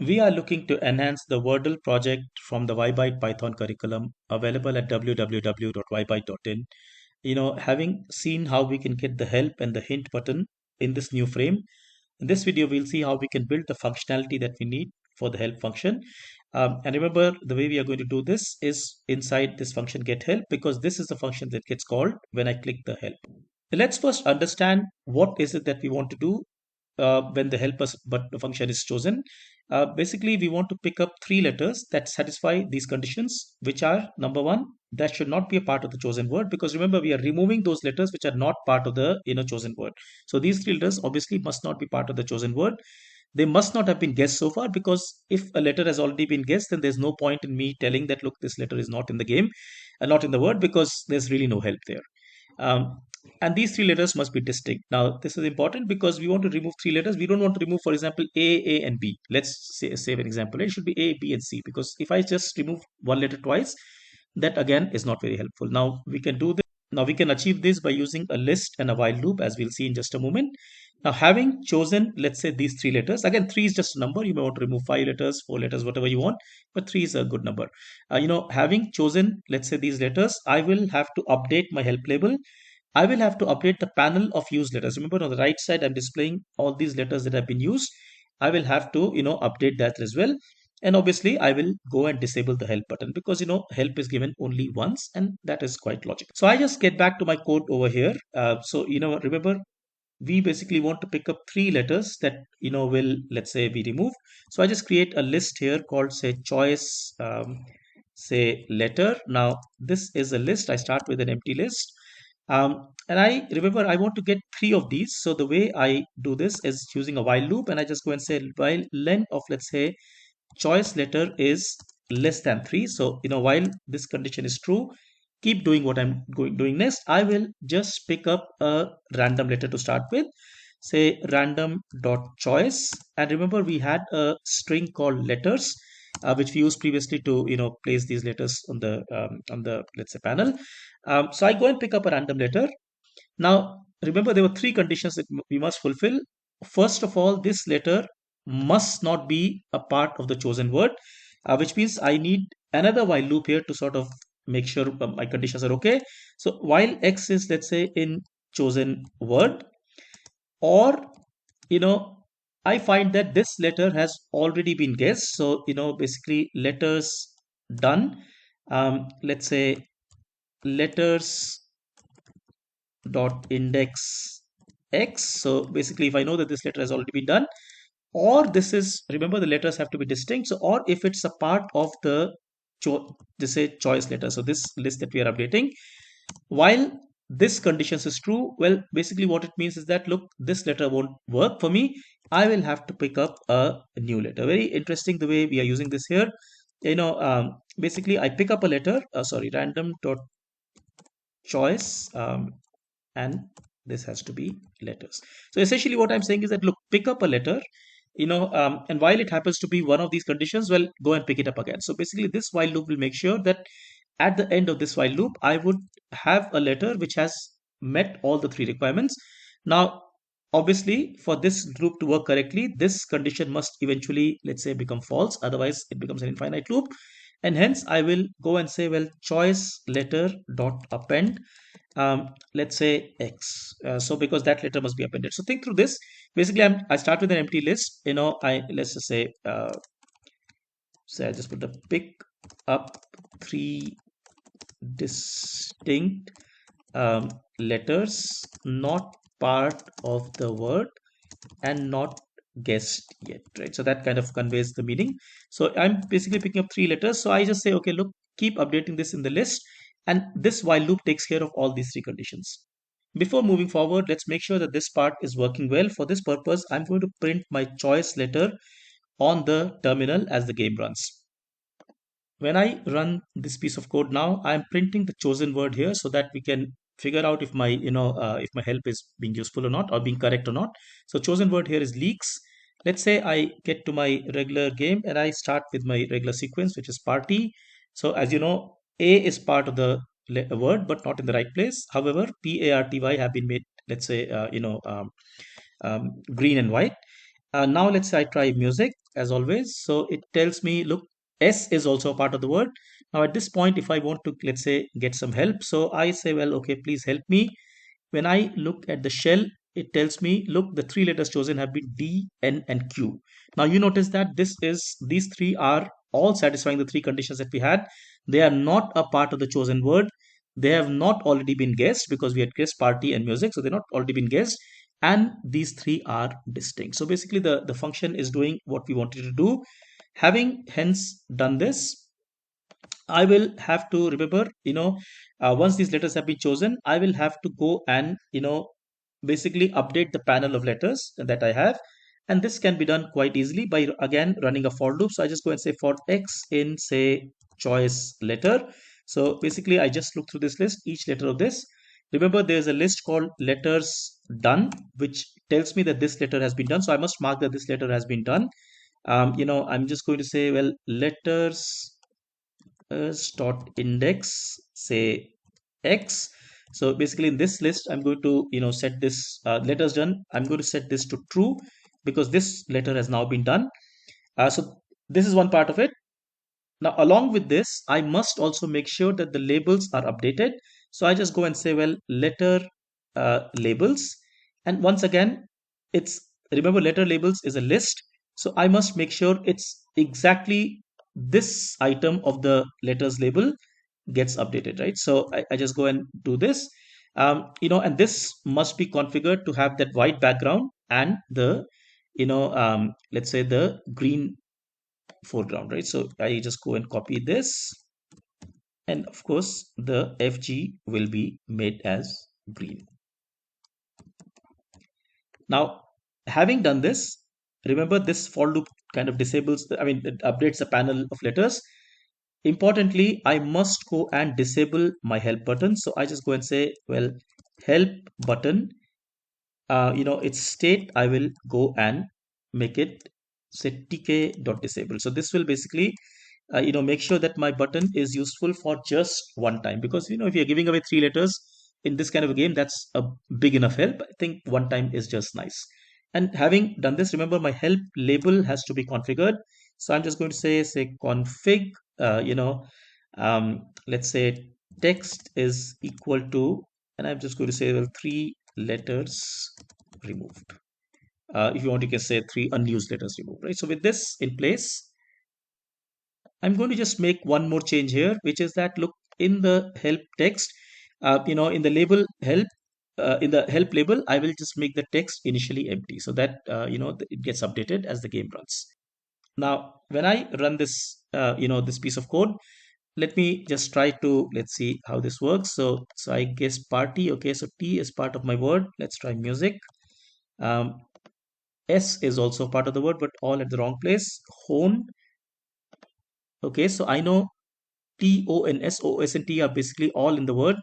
We are looking to enhance the Wordle project from the YByte Python curriculum available at www.ybyte.in. Having seen how we can get the help and the hint button in this new frame, in this video, we'll see how we can build the functionality that we need for the help function. And remember, the way we are going to do this is inside this function get help, because this is the function that gets called when I click the help. Let's first understand what is it that we want to do when the help us but the function is chosen. Basically, we want to pick up three letters that satisfy these conditions, which are number one, that should not be a part of the chosen word, because remember we are removing those letters which are not part of the chosen word. So these three letters obviously must not be part of the chosen word. They must not have been guessed so far, because if a letter has already been guessed, then there's no point in me telling that look, this letter is not in the game and not in the word, because there's really no help there. Um, and these three letters must be distinct. Now, this is important because we want to remove three letters. We don't want to remove, for example, A, and B. Let's say an example. It should be A, B, and C, because if I just remove one letter twice, that again is not very helpful. Now, we can do this. Now, we can achieve this by using a list and a while loop, as we'll see in just a moment. Now, having chosen, let's say, these three letters, again, three is just a number. You may want to remove five letters, four letters, whatever you want, but three is a good number. Having chosen, let's say, these letters, I will have to update my help label. I will have to update the panel of used letters. Remember, on the right side, I'm displaying all these letters that have been used. I will have to, update that as well. And obviously, I will go and disable the help button, because, help is given only once, and that is quite logical. So I just get back to my code over here. Remember, we basically want to pick up three letters that, will, let's say, be removed. So I just create a list here called, say, choice, say, letter. Now, this is a list. I start with an empty list. And I remember I want to get three of these. So the way I do this is using a while loop, and I just go and say while length of, let's say, choice letter is less than 3. So while this condition is true, keep doing what I'm doing next. I will just pick up a random letter to start with, say random dot choice. And remember, we had a string called letters, which we used previously to place these letters on the, let's say, panel. So I go and pick up a random letter. Now, remember, there were three conditions that we must fulfill. First of all, this letter must not be a part of the chosen word, which means I need another while loop here to sort of make sure my conditions are okay. So while X is, let's say, in chosen word, or, I find that this letter has already been guessed. So, basically letters done. Let's say letters dot index X. So basically, if I know that this letter has already been done, or this is, remember, the letters have to be distinct. So, or if it's a part of the say choice letter. So this list that we are updating, while this conditions is true, well, basically what it means is that look, this letter won't work for me. I will have to pick up a new letter. Very interesting the way we are using this here. Basically, I pick up a letter. Sorry, random dot choice. And this has to be letters. So essentially what I'm saying is that look, pick up a letter, and while it happens to be one of these conditions, well, go and pick it up again. So basically this while loop will make sure that at the end of this while loop, I would have a letter which has met all the three requirements. Now, obviously, for this loop to work correctly, this condition must eventually, let's say, become false. Otherwise, it becomes an infinite loop. And hence, I will go and say, well, choice letter dot append, let's say X. So because that letter must be appended. So think through this. Basically, I start with an empty list. Let's just say, I just put the pick up three distinct letters not part of the word and not guessed yet, right? So that kind of conveys the meaning. So I'm basically picking up three letters. So I just say, okay, look, keep updating this in the list, and this while loop takes care of all these three conditions. Before moving forward, let's make sure that this part is working well. For this purpose, I'm going to print my choice letter on the terminal as the game runs. When I run this piece of code now, I'm printing the chosen word here so that we can figure out if my if my help is being useful or not, or being correct or not. So chosen word here is leaks. Let's say I get to my regular game and I start with my regular sequence, which is party. So as you know, A is part of the word but not in the right place. However, PARTY have been made, let's say, green and white. Now let's say I try music. as always. So it tells me, look, S is also a part of the word. Now at this point, if I want to, let's say, get some help, so I say, well, okay, please help me. When I look at the shell, it tells me, look, the three letters chosen have been D, N, and Q. Now you notice that these three are all satisfying the three conditions that we had. They are not a part of the chosen word. They have not already been guessed because we had guessed party and music, so they're not already been guessed. And these three are distinct. So basically, the function is doing what we wanted to do. Having hence done this, I will have to remember, once these letters have been chosen, I will have to go and, basically update the panel of letters that I have. And this can be done quite easily by, again, running a for loop. So I just go and say for X in, say, choice letter. So basically, I just look through this list, each letter of this. Remember, there's a list called letters done, which tells me that this letter has been done. So I must mark that this letter has been done. I'm just going to say, well, letters dot index, say X. So basically in this list, I'm going to, set this letters done. I'm going to set this to true because this letter has now been done. So this is one part of it. Now, along with this, I must also make sure that the labels are updated. So I just go and say, well, letter labels. And once again, remember, letter labels is a list. So I must make sure it's exactly this item of the letters label gets updated, right? So I just go and do this. And this must be configured to have that white background and the, let's say the green foreground, right? So I just go and copy this, and of course the FG will be made as green. Now, having done this, remember this for loop kind of it updates the panel of letters. Importantly, I must go and disable my help button. So I just go and say, well, help button, its state, I will go and make it say tk.disable. So this will basically make sure that my button is useful for just one time, because if you're giving away three letters in this kind of a game, that's a big enough help. I think one time is just nice. And having done this, remember my help label has to be configured. So I'm just going to say config, let's say text is equal to, and I'm just going to say, well, three letters removed. If you want, you can say three unused letters removed, right? So with this in place, I'm going to just make one more change here, which is that, look, in the help text, in the label help, in the help label, I will just make the text initially empty so that, it gets updated as the game runs. Now, when I run this, this piece of code, let me just try to, let's see how this works. So I guess party. Okay, so T is part of my word. Let's try music. S is also part of the word, but all at the wrong place. Hone. Okay, so I know T, O, and S, O, S, and T are basically all in the word.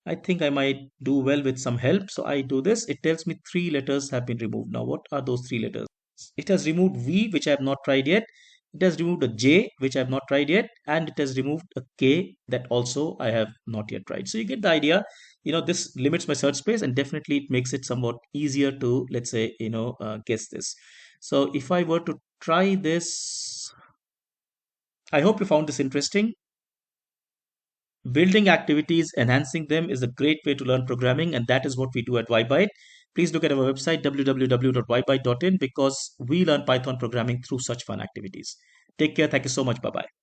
I think I might do well with some help. So I do this. It tells me three letters have been removed. Now, what are those three letters? It has removed V, which I have not tried yet. It has removed a J, which I have not tried yet. And it has removed a K that also I have not yet tried. So you get the idea. This limits my search space, and definitely it makes it somewhat easier to, let's say, guess this. So if I were to try this, I hope you found this interesting. Building activities, enhancing them is a great way to learn programming, and that is what we do at YByte. Please look at our website www.ybyte.in because we learn Python programming through such fun activities. Take care. Thank you so much. Bye bye.